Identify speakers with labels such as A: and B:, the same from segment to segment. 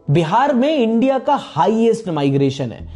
A: बिहार में इंडिया का highest migration है।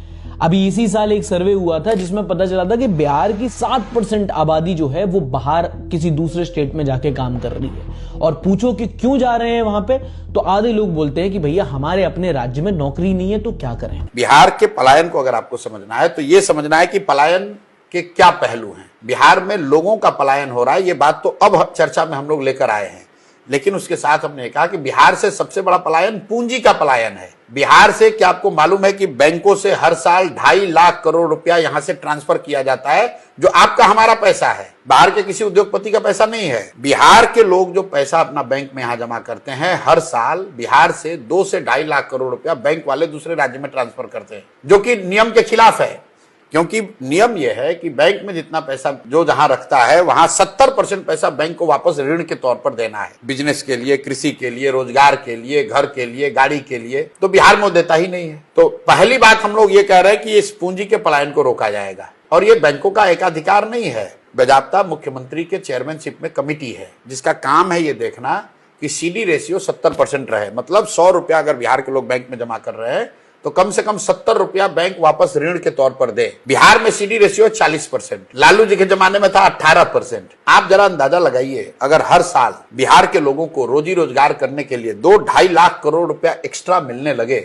A: अभी इसी साल एक सर्वे हुआ था जिसमें पता चला था कि बिहार की 7% आबादी जो है वो बाहर किसी दूसरे स्टेट में जाके काम कर रही है। और पूछो कि क्यों जा रहे हैं वहां पे, तो आधे लोग बोलते हैं कि भैया हमारे अपने राज्य में नौकरी नहीं है तो क्या करें।
B: बिहार के पलायन को अगर आपको समझना है तो ये समझना है कि पलायन के क्या पहलू हैं। बिहार में लोगों का पलायन हो रहा है, ये बात तो अब चर्चा में हम लोग लेकर आए हैं, लेकिन उसके साथ हमने कहा कि बिहार से सबसे बड़ा पलायन पूंजी का पलायन है। बिहार से क्या आपको मालूम है कि बैंकों से हर साल 2.5 लाख करोड़ रुपया यहां से ट्रांसफर किया जाता है, जो आपका हमारा पैसा है, बाहर के किसी उद्योगपति का पैसा नहीं है। बिहार के लोग जो पैसा अपना बैंक में यहां जमा करते हैं, हर साल बिहार से 2 से 2.5 लाख करोड़ रुपया बैंक वाले दूसरे राज्य में ट्रांसफर करते हैं, जो कि नियम के खिलाफ है। क्योंकि नियम यह है कि बैंक में जितना पैसा जो जहां रखता है वहां 70% पैसा बैंक को वापस ऋण के तौर पर देना है, बिजनेस के लिए, कृषि के लिए, रोजगार के लिए, घर के लिए, गाड़ी के लिए। तो बिहार में देता ही नहीं है। तो पहली बात हम लोग ये कह रहे हैं कि इस पूंजी के पलायन को रोका जाएगा। और ये बैंकों का एकाधिकार नहीं है, बाकायदा मुख्यमंत्री के चेयरमैनशिप में कमिटी है जिसका काम है ये देखना कि सीडी रेशियो 70% रहे। मतलब 100 रुपया अगर बिहार के लोग बैंक में जमा कर रहे हैं तो कम से कम 70 रुपया बैंक वापस ऋण के तौर पर दे। बिहार में सीडी रेशियो 40%, लालू जी के जमाने में था 18%। आप जरा अंदाजा लगाइए, अगर हर साल बिहार के लोगों को रोजी रोजगार करने के लिए 2-2.5 लाख करोड़ रुपया एक्स्ट्रा मिलने लगे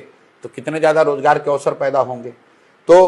B: तो कितने ज्यादा रोजगार के अवसर पैदा होंगे। तो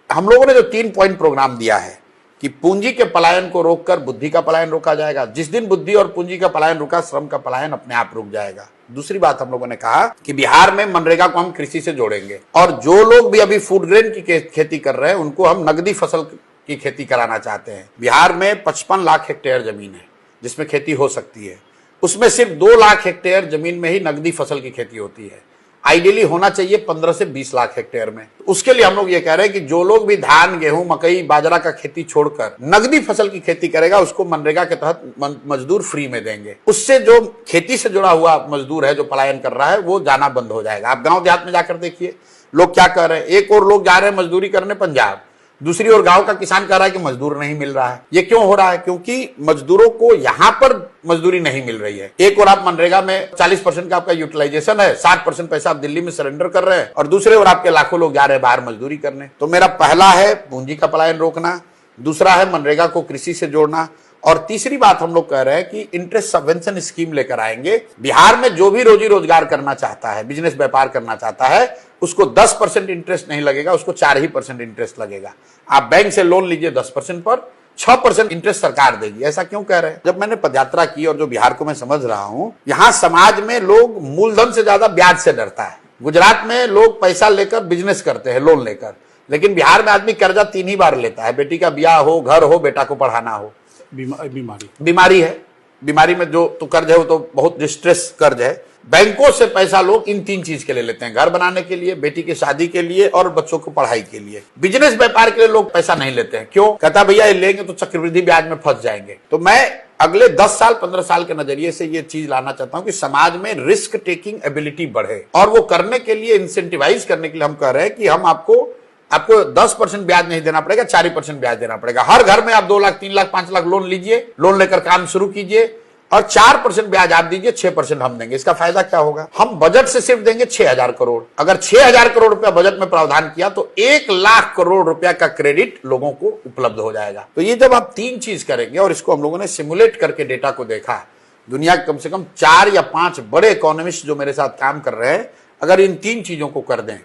B: हम लोगों ने जो 3 पॉइंट प्रोग्राम दिया है कि पूंजी के पलायन को रोककर बुद्धि का पलायन रोका जाएगा। जिस दिन बुद्धि और पूंजी का पलायन रुका, श्रम का पलायन अपने आप रुक जाएगा। दूसरी बात हम लोगों ने कहा कि बिहार में मनरेगा को हम कृषि से जोड़ेंगे, और जो लोग भी अभी फूड ग्रेन की खेती कर रहे हैं उनको हम नगदी फसल की खेती कराना चाहते हैं। बिहार में 55 लाख हेक्टेयर जमीन है जिसमें खेती हो सकती है, उसमें सिर्फ 2 लाख हेक्टेयर जमीन में ही नगदी फसल की खेती होती है। आइडियली होना चाहिए 15 से 20 लाख हेक्टेयर में। उसके लिए हम लोग ये कह रहे हैं कि जो लोग भी धान, गेहूं, मकई, बाजरा का खेती छोड़कर नगदी फसल की खेती करेगा उसको मनरेगा के तहत मजदूर फ्री में देंगे। उससे जो खेती से जुड़ा हुआ मजदूर है जो पलायन कर रहा है वो जाना बंद हो जाएगा। आप गांव देहात में जाकर देखिए लोग क्या कर रहे हैं। एक और लोग जा रहे हैं मजदूरी करने पंजाब, दूसरी ओर गांव का किसान कह रहा है कि मजदूर नहीं मिल रहा है। ये क्यों हो रहा है? क्योंकि मजदूरों को यहां पर मजदूरी नहीं मिल रही है। एक और आप मनरेगा में 40% का आपका यूटिलाइजेशन है, 60% पैसा आप दिल्ली में सरेंडर कर रहे हैं, और दूसरे ओर आपके लाखों लोग जा रहे हैं बाहर मजदूरी करने। तो मेरा पहला है पूंजी का पलायन रोकना, दूसरा है मनरेगा को कृषि से जोड़ना, और तीसरी बात हम लोग कह रहे हैं कि इंटरेस्ट सबवेंशन स्कीम लेकर आएंगे। बिहार में जो भी रोजी रोजगार करना चाहता है, बिजनेस व्यापार करना चाहता है, उसको 10% इंटरेस्ट नहीं लगेगा, उसको 4% इंटरेस्ट लगेगा। आप बैंक से लोन लीजिए 10% पर, 6% इंटरेस्ट सरकार देगी। ऐसा क्यों कह रहे हैं? जब मैंने पदयात्रा की और जो बिहार को मैं समझ रहा हूं, यहां समाज में लोग मूलधन से ज्यादा ब्याज से डरता है। गुजरात में लोग पैसा लेकर बिजनेस करते हैं लोन लेकर, लेकिन बिहार में आदमी कर्जा 3 ही बार लेता है। बेटी का ब्याह हो, घर हो, बेटा को पढ़ाना हो, बीमारी है, बीमारी में जो तो कर्ज है वो तो बहुत डिस्ट्रेस कर्ज है। बैंकों से पैसा लोग इन 3 चीज के लिए लेते हैं, घर बनाने के लिए, बेटी की शादी के लिए और बच्चों को पढ़ाई के लिए। बिजनेस व्यापार के लिए लोग पैसा नहीं लेते हैं। क्यों? कहता भैया ये लेंगे तो चक्रवृद्धि ब्याज में फंस जाएंगे। तो मैं अगले 10 साल 15 साल के नजरिए से ये चीज लाना चाहता हूं कि समाज में रिस्क टेकिंग एबिलिटी बढ़े, और वो करने के लिए इंसेंटिवाइज करने के लिए हम कह रहे हैं कि हम आपको 10% ब्याज नहीं देना पड़ेगा, 4% ब्याज देना पड़ेगा। हर घर में आप 2 लाख, 3 लाख, 5 लाख लोन लीजिए, लोन लेकर काम शुरू कीजिए, और 4% ब्याज आप दीजिए, 6% हम देंगे। इसका फायदा क्या होगा? हम बजट से सिर्फ देंगे 6,000 करोड़। अगर 6,000 करोड़ रुपया बजट में प्रावधान किया तो 1 लाख करोड़ रुपया का क्रेडिट लोगों को उपलब्ध हो जाएगा। तो ये जब आप 3 चीज करेंगे, और इसको हम लोगों ने सिमुलेट करके डेटा को देखा, दुनिया के कम से कम 4 या 5 बड़े इकोनॉमिस्ट जो मेरे साथ काम कर रहे हैं, अगर इन 3 चीजों को कर दें,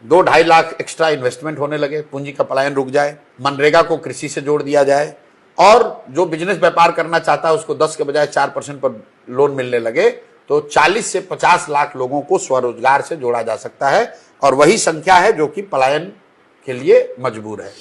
B: 2-2.5 लाख एक्स्ट्रा इन्वेस्टमेंट होने लगे, पूंजी का पलायन रुक जाए, मनरेगा को कृषि से जोड़ दिया जाए, और जो बिजनेस व्यापार करना चाहता है उसको 10 के बजाय 4% पर लोन मिलने लगे, तो 40 से 50 लाख लोगों को स्वरोजगार से जोड़ा जा सकता है। और वही संख्या है जो कि पलायन के लिए मजबूर है।